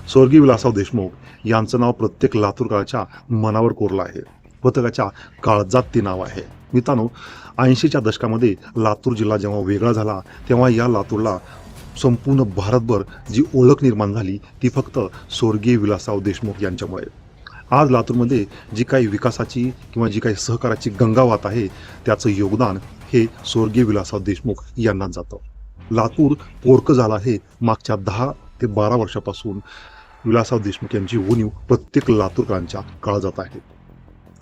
स्वर्गीय विलासराव देशमुख यांचं नाव प्रत्येक लातूरकराच्या मनावर कोरलं आहे. प्रत्येकाच्या काळजात ते नाव आहे. मित्रांनो, 80च्या दशकामध्ये लातूर जिल्हा जेव्हा वेगळा झाला, तेव्हा या लातूरला संपूर्ण भारतभर जी ओळख निर्माण झाली ती फक्त स्वर्गीय विलासराव देशमुख यांच्यामुळे. आज लातूरमध्ये जी काही विकासाची किंवा जी काही सहकाराची गंगा वाहत आहे, त्याचं योगदान हे स्वर्गीय विलासराव देशमुख यांनाच जातं. लातूर पोरकं झालं आहे मागच्या 10 ते 12 वर्षापासून. विलासराव देशमुख यांची उणीव प्रत्येक लातूरकरांच्या काळजात आहे.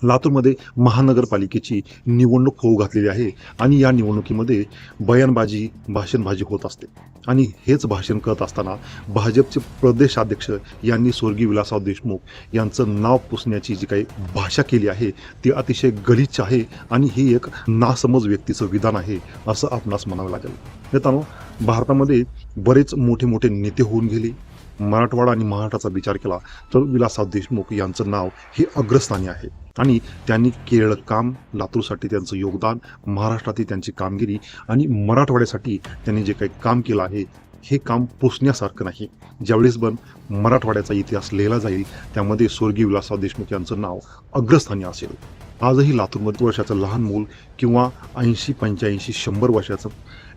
लातूरमध्ये महानगरपालिकेची निवडणूक होऊ घातलेली आहे आणि या निवडणुकीमध्ये बयानबाजी, भाषणबाजी होत असते. आणि हेच भाषण करत असताना भाजपचे प्रदेशाध्यक्ष यांनी स्वर्गीय विलासराव देशमुख यांचं नाव पुसण्याची जी काही भाषा केली आहे ती अतिशय गलिच्छ आहे आणि ही एक नासमज व्यक्तीचं विधान आहे असं आपणास म्हणावं लागेल. मित्रांनो, भारतामध्ये बरेच मोठे मोठे नेते होऊन गेले. मराठवाडा आणि महाराष्ट्राचा विचार केला तर विलासराव देशमुख यांचं नाव हे अग्रस्थानी आहे आणि त्यांनी केलेलं काम, लातूरसाठी त्यांचं योगदान, महाराष्ट्रातील त्यांची कामगिरी आणि मराठवाड्यासाठी त्यांनी जे काही काम केलं आहे हे काम पुसण्यासारखं नाही. ज्यावेळेस पण मराठवाड्याचा इतिहास लिहिला जाईल त्यामध्ये स्वर्गीय विलासराव देशमुख यांचं नाव अग्रस्थानी असेल. आजही लातूरमध्ये वर्षाचं लहान मूल किंवा 80, 85, 100 वर्षाचं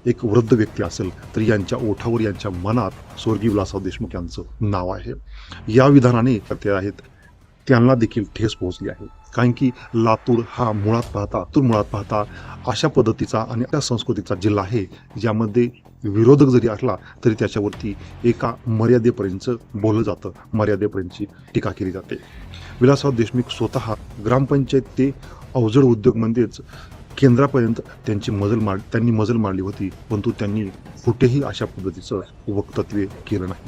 एक वृद्ध व्यक्ती असेल तर यांच्या ओठावर, यांच्या मनात स्वर्गीय विलासराव देशमुख यांचं नाव आहे. या विधानाने ते आहेत त्यांना देखील ठेस पोहोचली आहे. कारण की लातूर हा मुळात पाहता अशा पद्धतीचा आणि त्या संस्कृतीचा जिल्हा आहे ज्यामध्ये विरोधक जरी असला तरी त्याच्यावरती एका मर्यादेपर्यंत बोललं जातं, मर्यादेपर्यंतची टीका केली जाते. विलासराव देशमुख स्वतः ग्रामपंचायत ते अवजड उद्योग म्हणजेच केंद्रापर्यंत त्यांनी मजल मारली होती, परंतु त्यांनी कुठेही अशा पद्धतीचं वक्तव्य केलं नाही.